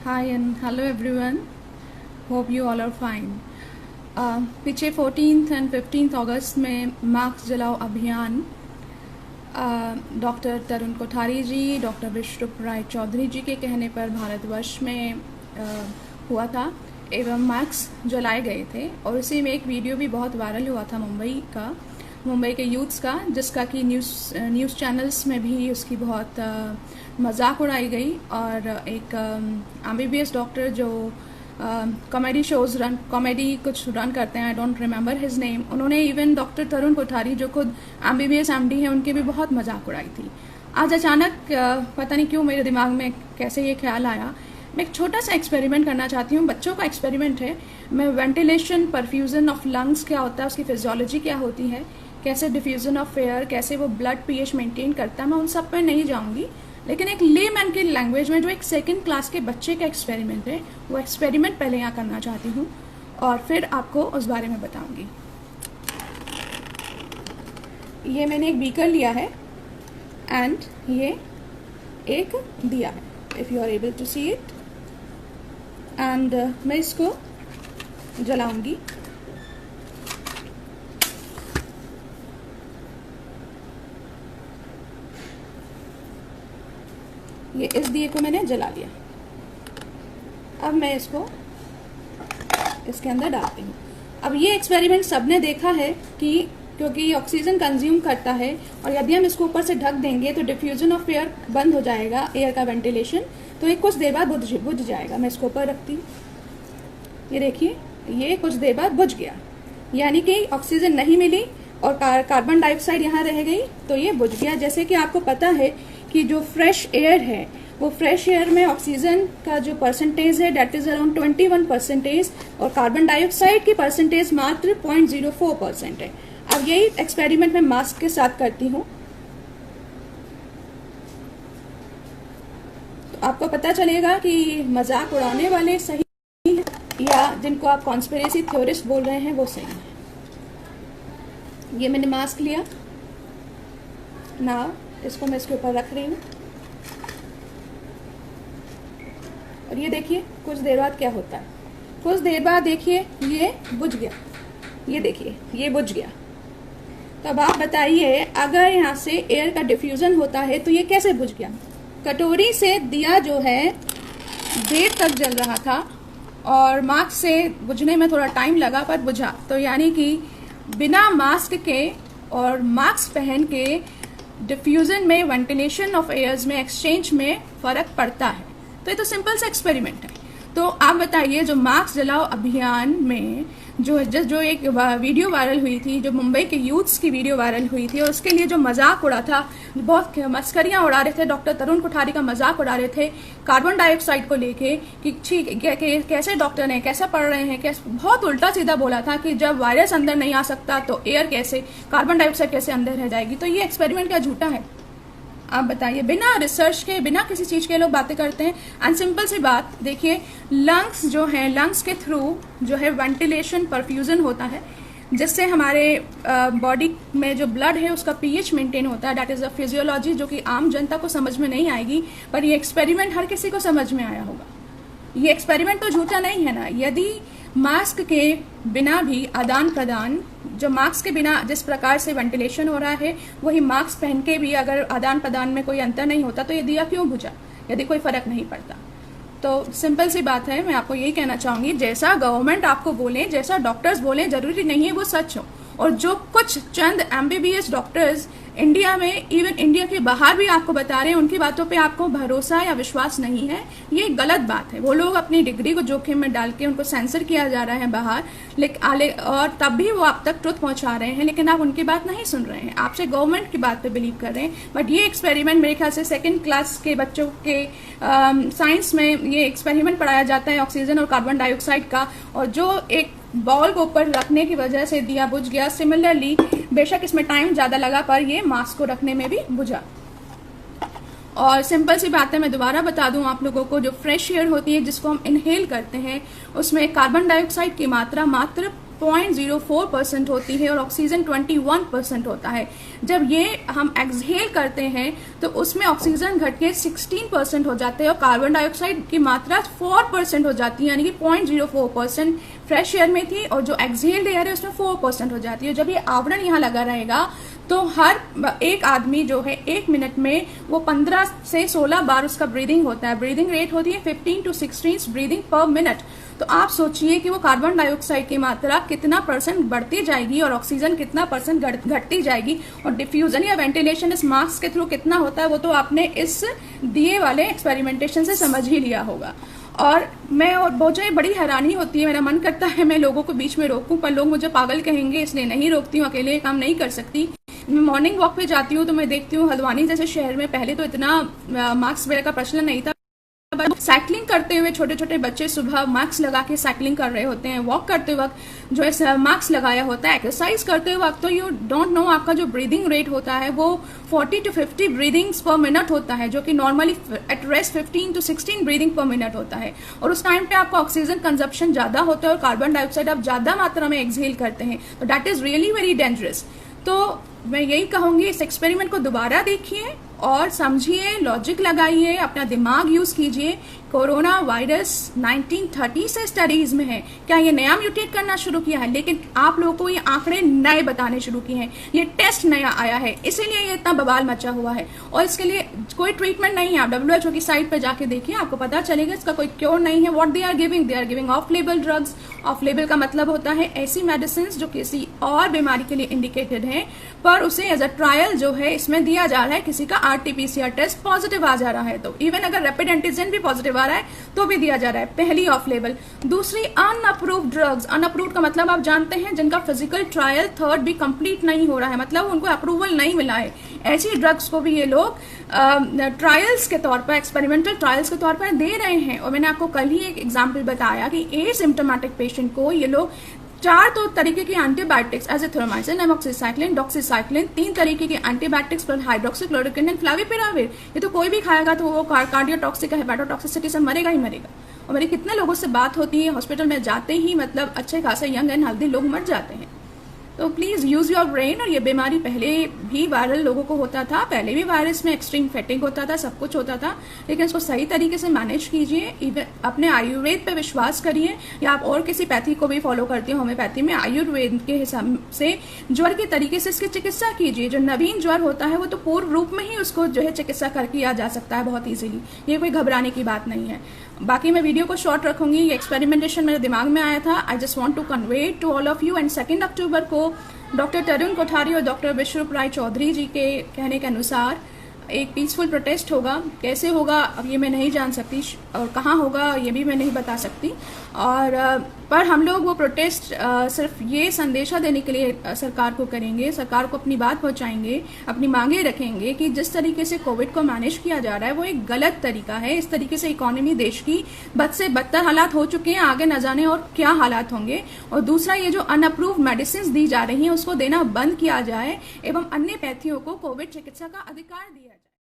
Hi and hello everyone. Hope you all are fine. पीछे 14th and 15th अगस्त में mask जलाओ अभियान doctor तरुण कोठारी जी, doctor Vishnu राय चौधरी जी के कहने पर भारतवर्ष में हुआ था एवं मास्क जलाए गए थे। और उसी में एक वीडियो भी बहुत वायरल हुआ था मुंबई के यूथ्स का, जिसका कि न्यूज़ चैनल्स में भी उसकी बहुत मजाक उड़ाई गई। और एक MBBS डॉक्टर जो कॉमेडी कुछ रन करते हैं, I don't remember his name, उन्होंने इवन डॉक्टर तरुण कोठारी जो खुद MBBS MD हैं, उनके भी बहुत मजाक उड़ाई थी। आज अचानक पता नहीं क्यों मेरे दिमाग में कैसे ये ख्याल आया, मैं एक छोटा सा एक्सपेरिमेंट करना चाहती हूँ। बच्चों का एक्सपेरिमेंट है। मैं वेंटिलेशन, परफ्यूजन ऑफ लंग्स क्या होता है, उसकी फिजियोलॉजी क्या होती है, कैसे डिफ्यूजन ऑफ एयर, कैसे वो ब्लड pH मेंटेन करता है, मैं उन सब पर नहीं जाऊंगी। लेकिन एक लेमैन की लैंग्वेज में जो एक सेकंड क्लास के बच्चे का एक्सपेरिमेंट है, वो एक्सपेरिमेंट पहले यहाँ करना चाहती हूँ और फिर आपको उस बारे में बताऊंगी। ये मैंने एक बीकर लिया है एंड ये एक दिया है, if you are able to see it. And मैं इसको जलाऊंगी। ये इस दिए को मैंने जला लिया। अब मैं इसको इसके अंदर डालती हूँ। अब ये एक्सपेरिमेंट सबने देखा है कि क्योंकि ये ऑक्सीजन कंज्यूम करता है और यदि हम इसको ऊपर से ढक देंगे तो डिफ्यूजन ऑफ एयर बंद हो जाएगा, एयर का वेंटिलेशन, तो ये कुछ देर बाद बुझ जाएगा। मैं इसको ऊपर रखती हूँ। ये देखिए, ये कुछ देर बाद बुझ गया, यानी कि ऑक्सीजन नहीं मिली और कार्बन डाइऑक्साइड यहाँ रह गई, तो ये बुझ गया। जैसे कि आपको पता है कि जो फ्रेश एयर है, वो फ्रेश एयर में ऑक्सीजन का जो परसेंटेज है डेट इज अराउंड 21% और कार्बन डाइऑक्साइड की परसेंटेज मात्र 0.04% है। अब यही एक्सपेरिमेंट मैं मास्क के साथ करती हूँ, तो आपको पता चलेगा कि मजाक उड़ाने वाले सही हैं या जिनको आप कॉन्स्पिरेसी थ्योरिस्ट बोल रहे हैं वो सही है। ये मैंने मास्क लिया ना, इसको मैं इसके ऊपर रख रही हूँ और ये देखिए कुछ देर बाद क्या होता है। कुछ देर बाद देखिए ये बुझ गया, ये देखिए ये बुझ गया। तो अब आप बताइए, अगर यहाँ से एयर का डिफ्यूजन होता है तो ये कैसे बुझ गया? कटोरी से दिया जो है देर तक जल रहा था और मास्क से बुझने में थोड़ा टाइम लगा पर बुझा। तो यानी कि बिना मास्क के और मास्क पहन के डिफ्यूजन में, वेंटिलेशन ऑफ एयर्स में, एक्सचेंज में फर्क पड़ता है। तो ये तो सिंपल सा एक्सपेरिमेंट है। तो आप बताइए, जो मास्क जलाओ अभियान में जो एक वीडियो वायरल हुई थी, जो मुंबई के यूथ्स की वीडियो वायरल हुई थी, और उसके लिए जो मजाक उड़ा था, बहुत मस्करियां उड़ा रहे थे, डॉक्टर तरुण कोठारी का मजाक उड़ा रहे थे कार्बन डाइऑक्साइड को लेके कि ठीक कैसे डॉक्टर ने कैसे पढ़ रहे हैं, कैसे बहुत उल्टा सीधा बोला था कि जब वायरस अंदर नहीं आ सकता तो एयर कैसे, कार्बन डाइऑक्साइड कैसे अंदर रह जाएगी। तो ये एक्सपेरिमेंट क्या झूठा है? आप बताइए। बिना रिसर्च के, बिना किसी चीज के लोग बातें करते हैं। एंड सिंपल सी बात देखिए, लंग्स जो है, लंग्स के थ्रू जो है वेंटिलेशन, परफ्यूजन होता है, जिससे हमारे बॉडी में जो ब्लड है उसका pH मेंटेन होता है। दैट इज अ फिजियोलॉजी जो कि आम जनता को समझ में नहीं आएगी, पर ये एक्सपेरिमेंट हर किसी को समझ में आया होगा। ये एक्सपेरिमेंट तो झूठा नहीं है ना। यदि मास्क के बिना भी आदान प्रदान, जो मास्क के बिना जिस प्रकार से वेंटिलेशन हो रहा है, वही मास्क पहन के भी अगर आदान प्रदान में कोई अंतर नहीं होता तो ये दिया क्यों बुझा, यदि कोई फर्क नहीं पड़ता? तो सिंपल सी बात है, मैं आपको यही कहना चाहूंगी, जैसा गवर्नमेंट आपको बोले, जैसा डॉक्टर्स बोले, जरूरी नहीं है वो सच हो। और जो कुछ चंद MBBS डॉक्टर्स इंडिया में, इवन इंडिया के बाहर भी आपको बता रहे हैं, उनकी बातों पे आपको भरोसा या विश्वास नहीं है, ये गलत बात है। वो लोग अपनी डिग्री को जोखिम में डाल के उनको सेंसर किया जा रहा है बाहर, लेकिन और तब भी वो आप तक ट्रुथ पहुंचा रहे हैं, लेकिन आप उनकी बात नहीं सुन रहे हैं, आपसे गवर्नमेंट की बात पे बिलीव कर रहे हैं। बट ये एक्सपेरिमेंट मेरे ख्याल से सेकेंड क्लास के बच्चों के साइंस में ये एक्सपेरिमेंट पढ़ाया जाता है ऑक्सीजन और कार्बन डाइऑक्साइड का, और जो एक बॉल को ऊपर रखने की वजह से दिया बुझ गया। सिमिलरली बेशक इसमें टाइम ज्यादा लगा पर ये मास्क को रखने में भी बुझा। और सिंपल सी बात है, मैं दोबारा बता दूं आप लोगों को, जो फ्रेश एयर होती है जिसको हम इनहेल करते हैं, उसमें कार्बन डाइऑक्साइड की मात्रा मात्र 0.04% होती है और ऑक्सीजन 21% होता है। जब ये हम एक्सहेल करते हैं तो उसमें ऑक्सीजन घट के 16% हो जाते हैं और कार्बन डाइऑक्साइड की मात्रा 4% हो जाती है, यानी कि 0.04% फ्रेश एयर में थी और जो एक्सहेल्ड एयर है उसमें 4% हो जाती है। जब ये आवरण यहाँ लगा रहेगा तो हर एक आदमी जो है 1 मिनट में वो 15 से 16 बार उसका ब्रीदिंग होता है। ब्रीदिंग रेट होती है 15 to 16 ब्रीदिंग पर मिनट। तो आप सोचिए कि वो कार्बन डाइऑक्साइड की मात्रा कितना % बढ़ती जाएगी और ऑक्सीजन कितना % घटती जाएगी, और डिफ्यूजन या वेंटिलेशन इस मास्क के थ्रू कितना होता है वो तो आपने इस दिए वाले एक्सपेरिमेंटेशन से समझ ही लिया होगा। और मुझे बड़ी हैरानी होती है, मेरा मन करता है मैं लोगों को बीच में रोकूं, पर लोग मुझे पागल कहेंगे, इसलिए नहीं रोकती हूँ, अकेले काम नहीं कर सकती। मैं मॉर्निंग वॉक पे जाती हूँ तो मैं देखती हूँ हल्द्वानी जैसे शहर में पहले तो इतना मास्क वगैरह का प्रचलन नहीं था, साइकिलिंग करते हुए छोटे छोटे बच्चे सुबह मास्क लगा के साइकिलिंग कर रहे होते हैं, वॉक करते वक्त जो है मास्क लगाया होता है, एक्सरसाइज करते वक्त तो यू डोंट नो आपका जो ब्रीदिंग रेट होता है वो 40 to 50 ब्रीदिंग्स पर मिनट होता है, जो कि normally at rest 15 to 16 breathing पर मिनट होता है। और उस टाइम पे आपका ऑक्सीजन कंजप्शन ज्यादा होता है और कार्बन डाइऑक्साइड आप ज्यादा मात्रा में एक्सहेल करते हैं, तो that is really very dangerous. तो मैं यही कहूंगी इस एक्सपेरिमेंट को दोबारा देखिए और समझिए, लॉजिक लगाइए, अपना दिमाग यूज कीजिए। कोरोना वायरस 1930 से स्टडीज में है, क्या ये नया म्यूटेट करना शुरू किया है, लेकिन आप लोगों को ये आंकड़े नए बताने शुरू किए हैं, ये टेस्ट नया आया है, इसीलिए ये इतना बवाल मचा हुआ है। और इसके लिए कोई ट्रीटमेंट नहीं है, आप WHO की साइट पर जाके देखिए, आपको पता चलेगा इसका कोई क्योर नहीं है। What they are giving off label drugs. Off label का मतलब होता है ऐसी मेडिसिन जो किसी और बीमारी के लिए इंडिकेटेड है, पर उसे एज अ ट्रायल जो है इसमें दिया जा रहा है, किसी का RT-PCR टेस्ट पॉजिटिव आ जा रहा है तो, इवन अगर रैपिड एंटीजन भी पॉजिटिव आ रहा है तो भी दिया जा रहा है, पहली ऑफ लेबल। दूसरी अनअप्रूव्ड ड्रग्स। अनअप्रूव्ड का मतलब आप जानते हैं जिनका फिजिकल ट्रायल थर्ड भी कंप्लीट नहीं हो रहा है, मतलब उनको अप्रूवल नहीं मिला है, ऐसी ड्रग्स को भी ये लोग ट्रायल्स के तौर पर, एक्सपेरिमेंटल ट्रायल्स के तौर पर दे रहे हैं। और मैंने आपको कल ही एक एग्जाम्पल बताया कि एसिम्प्टोमेटिक पेशेंट को ये लोग 4 तो तरीके के एंटीबायोटिक्स, एजिथ्रोमाइसिन, एमोक्सिसाइक्लिन, डॉक्सीसाइक्लिन, 3 तरीके के एंटीबायोटिक्स पर हाइड्रोक्सीक्लोरोक्विन एंड फ्लाविपिराविर, ये तो कोई भी खाएगा तो वो कार्डियोटॉक्सिक है, हेपाटोटॉक्सिसिटी से मरेगा ही मरेगा। और मेरी कितने लोगों से बात होती है, हॉस्पिटल में जाते ही मतलब अच्छे खासे यंग एंड हेल्दी लोग मर जाते हैं। तो प्लीज यूज योर ब्रेन। और ये बीमारी पहले भी वायरल लोगों को होता था, पहले भी वायरस में एक्सट्रीम फेटिंग होता था, सब कुछ होता था, लेकिन इसको सही तरीके से मैनेज कीजिए। अपने आयुर्वेद पे विश्वास करिए, या आप और किसी पैथी को भी फॉलो करते हो, होम्योपैथी में आयुर्वेद के हिसाब से ज्वर के तरीके से इसकी चिकित्सा कीजिए। जो नवीन ज्वर होता है वो तो पूर्व रूप में ही उसको जो है चिकित्सा कर किया जा सकता है बहुत ईजिली, ये कोई घबराने की बात नहीं है। बाकी मैं वीडियो को शॉर्ट रखूंगी, ये एक्सपेरिमेंटेशन मेरे दिमाग में आया था, I just want to convey to all of you. And 2 अक्टूबर को डॉक्टर तरुण कोठारी और डॉक्टर विश्वरूप राय चौधरी जी के कहने के अनुसार एक पीसफुल प्रोटेस्ट होगा। कैसे होगा अब ये मैं नहीं जान सकती, और कहाँ होगा ये भी मैं नहीं बता सकती। और पर हम लोग वो प्रोटेस्ट सिर्फ ये संदेशा देने के लिए सरकार को करेंगे, सरकार को अपनी बात पहुंचाएंगे, अपनी मांगे रखेंगे कि जिस तरीके से कोविड को मैनेज किया जा रहा है वो एक गलत तरीका है। इस तरीके से इकोनॉमी देश की बद से बदतर हालात हो चुके हैं, आगे न जाने और क्या हालात होंगे। और दूसरा, ये जो अनअप्रूव्ड मेडिसिन दी जा रही है उसको देना बंद किया जाए एवं अन्य पैथियों को कोविड चिकित्सा का अधिकार दिया